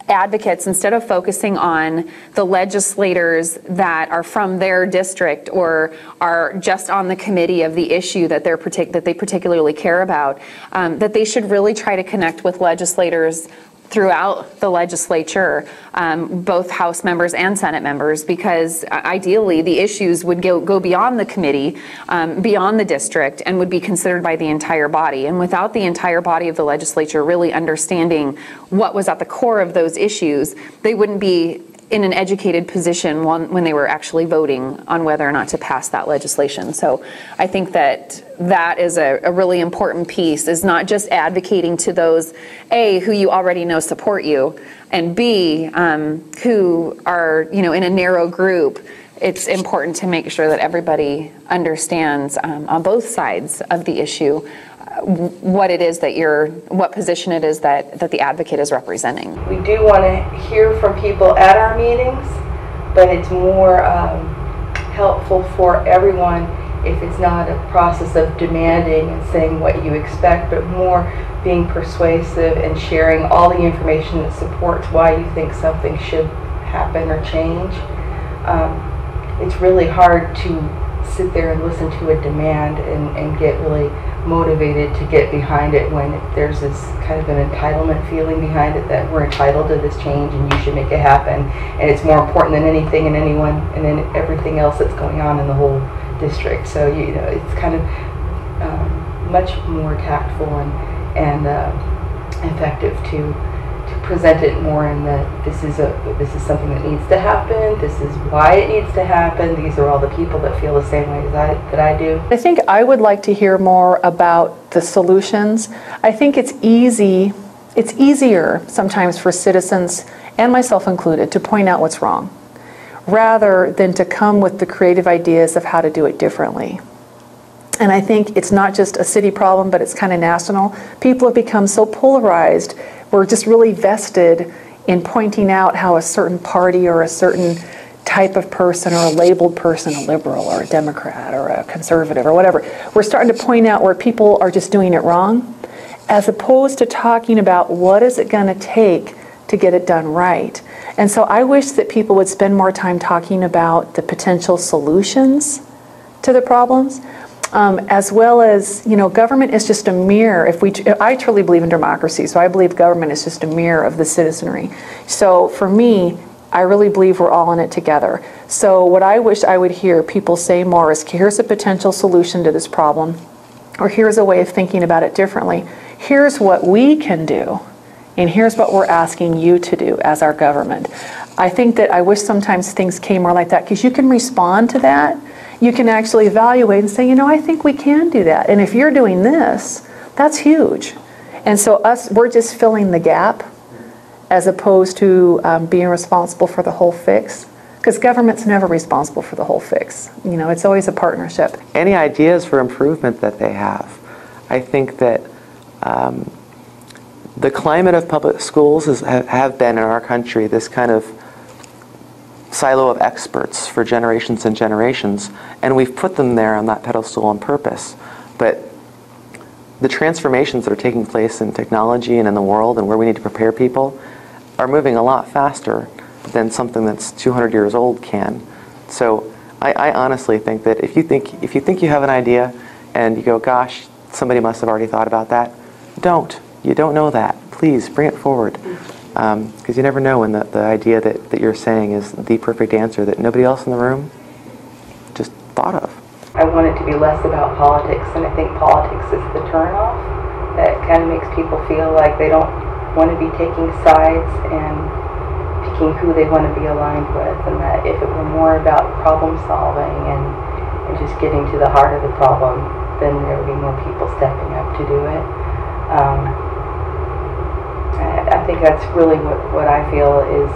advocates, instead of focusing on the legislators that are from their district or are just on the committee of the issue that they particularly care about, that they should really try to connect with legislators throughout the legislature, both House members and Senate members, because ideally the issues would go beyond the committee, beyond the district, and would be considered by the entire body. And without the entire body of the legislature really understanding what was at the core of those issues, they wouldn't be in an educated position when they were actually voting on whether or not to pass that legislation. So I think that that is a really important piece, is not just advocating to those, A, who you already know support you, and B, who are, in a narrow group. It's important to make sure that everybody understands on both sides of the issue what it is that what position it is that the advocate is representing. We do want to hear from people at our meetings, but it's more helpful for everyone if it's not a process of demanding and saying what you expect, but more being persuasive and sharing all the information that supports why you think something should happen or change. It's really hard to sit there and listen to a demand and get really motivated to get behind it when there's this kind of an entitlement feeling behind it, that we're entitled to this change and you should make it happen, and it's more important than anything and anyone and then everything else that's going on in the whole district. So it's kind of much more tactful and effective to present it more in that this is something that needs to happen, this is why it needs to happen, these are all the people that feel the same way that I do. I think I would like to hear more about the solutions. I think it's easier sometimes for citizens, and myself included, to point out what's wrong, rather than to come with the creative ideas of how to do it differently. And I think it's not just a city problem, but it's kind of national. People have become so polarized. We're just really vested in pointing out how a certain party or a certain type of person or a labeled person, a liberal or a Democrat or a conservative or whatever, we're starting to point out where people are just doing it wrong, as opposed to talking about what is it going to take to get it done right. And so I wish that people would spend more time talking about the potential solutions to the problems. As well as, government is just a mirror. I truly believe in democracy, so I believe government is just a mirror of the citizenry. So for me, I really believe we're all in it together. So what I wish I would hear people say more is, here's a potential solution to this problem, or here's a way of thinking about it differently. Here's what we can do, and here's what we're asking you to do as our government. I think that I wish sometimes things came more like that, because you can respond to that. You can actually evaluate and say, I think we can do that. And if you're doing this, that's huge. And so we're just filling the gap as opposed to being responsible for the whole fix. Because government's never responsible for the whole fix. It's always a partnership. Any ideas for improvement that they have. I think that the climate of public schools have been in our country this kind of silo of experts for generations and generations, and we've put them there on that pedestal on purpose. But the transformations that are taking place in technology and in the world and where we need to prepare people are moving a lot faster than something that's 200 years old can. So I honestly think that if you think you have an idea and you go, gosh, somebody must have already thought about that, you don't know that. Please bring it forward. Because you never know when the idea that you're saying is the perfect answer that nobody else in the room just thought of. I want it to be less about politics, and I think politics is the turnoff that kind of makes people feel like they don't want to be taking sides and picking who they want to be aligned with, and that if it were more about problem solving and just getting to the heart of the problem, then there would be more people stepping up to do it. I think that's really what I feel is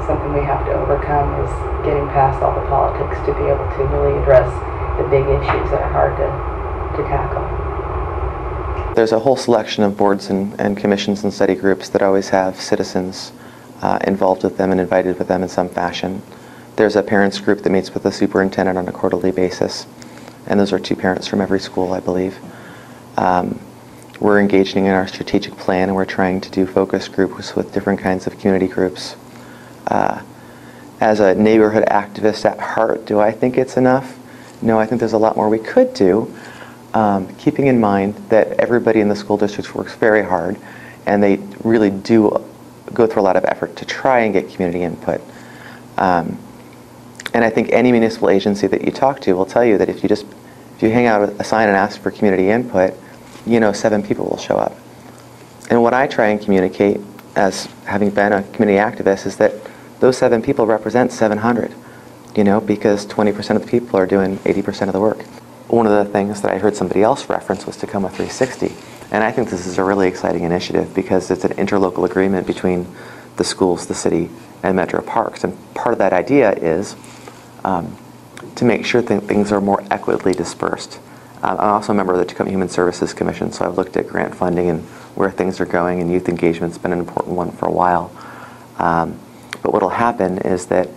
something we have to overcome, is getting past all the politics to be able to really address the big issues that are hard to tackle. There's a whole selection of boards and commissions and study groups that always have citizens involved with them and invited with them in some fashion. There's a parents group that meets with the superintendent on a quarterly basis, and those are 2 parents from every school, I believe. We're engaging in our strategic plan, and we're trying to do focus groups with different kinds of community groups. As a neighborhood activist at heart, do I think it's enough? No, I think there's a lot more we could do, keeping in mind that everybody in the school districts works very hard, and they really do go through a lot of effort to try and get community input. And I think any municipal agency that you talk to will tell you that if you hang out a sign and ask for community input, 7 people will show up. And what I try and communicate, as having been a community activist, is that those 7 people represent 700, because 20% of the people are doing 80% of the work. One of the things that I heard somebody else reference was Tacoma 360. And I think this is a really exciting initiative because it's an interlocal agreement between the schools, the city, and Metro Parks. And part of that idea is to make sure things are more equitably dispersed. I'm also a member of the Tacoma Human Services Commission, so I've looked at grant funding and where things are going, and youth engagement's been an important one for a while. But what will happen is that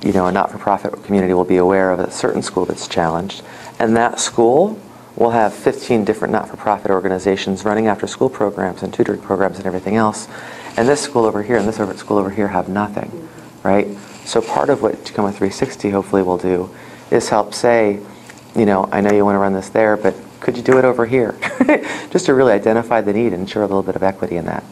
a not-for-profit community will be aware of a certain school that's challenged, and that school will have 15 different not-for-profit organizations running after-school programs and tutoring programs and everything else, and this school over here and this school over here have nothing, right? So part of what Tacoma 360 hopefully will do is help say, I know you want to run this there, but could you do it over here? Just to really identify the need and ensure a little bit of equity in that.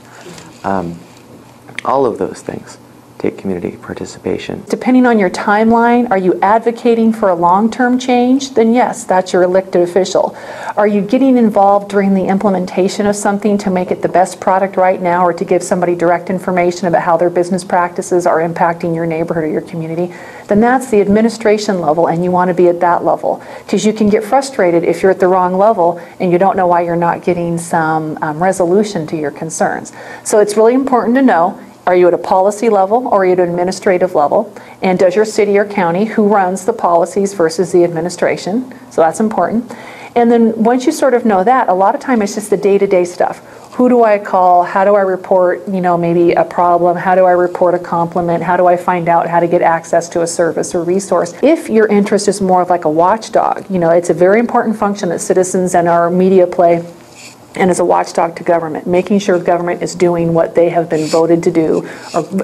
All of those things take community participation. Depending on your timeline, are you advocating for a long-term change? Then yes, that's your elected official. Are you getting involved during the implementation of something to make it the best product right now, or to give somebody direct information about how their business practices are impacting your neighborhood or your community? Then that's the administration level, and you want to be at that level, because you can get frustrated if you're at the wrong level and you don't know why you're not getting some resolution to your concerns. So it's really important to know, are you at a policy level or are you at an administrative level? And does your city or county, who runs the policies versus the administration? So that's important. And then once you sort of know that, a lot of time it's just the day-to-day stuff. Who do I call? How do I report, maybe a problem? How do I report a compliment? How do I find out how to get access to a service or resource? If your interest is more of like a watchdog, it's a very important function that citizens and our media play, and as a watchdog to government, making sure government is doing what they have been voted to do,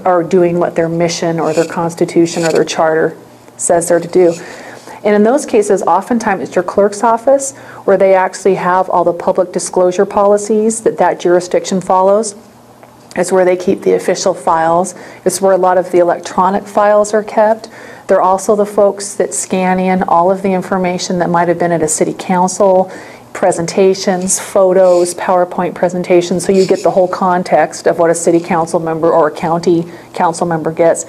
or doing what their mission or their constitution or their charter says they're to do. And in those cases, oftentimes it's your clerk's office where they actually have all the public disclosure policies that jurisdiction follows. It's where they keep the official files. It's where a lot of the electronic files are kept. They're also the folks that scan in all of the information that might have been at a city council, presentations, photos, PowerPoint presentations, so you get the whole context of what a city council member or a county council member gets.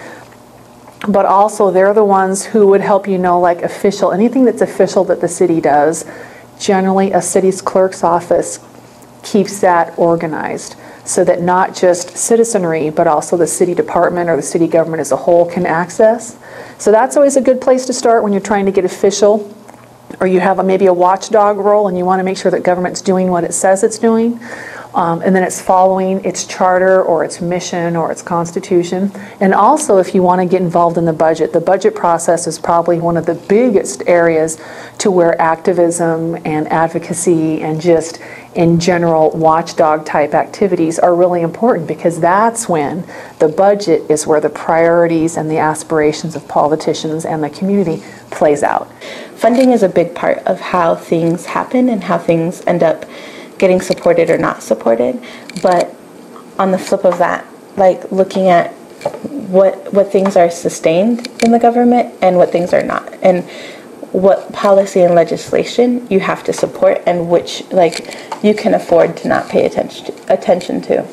But also they're the ones who would help like anything that's official that the city does. Generally a city's clerk's office keeps that organized so that not just citizenry but also the city department or the city government as a whole can access. So that's always a good place to start when you're trying to get official, or you have maybe a watchdog role and you want to make sure that government's doing what it says it's doing, and then it's following its charter or its mission or its constitution. And also if you want to get involved in the budget process is probably one of the biggest areas to where activism and advocacy and just in general watchdog type activities are really important, because that's when the budget is where the priorities and the aspirations of politicians and the community plays out. Funding is a big part of how things happen and how things end up getting supported or not supported. But on the flip of that, looking at what things are sustained in the government and what things are not, and what policy and legislation you have to support and which you can afford to not pay attention to.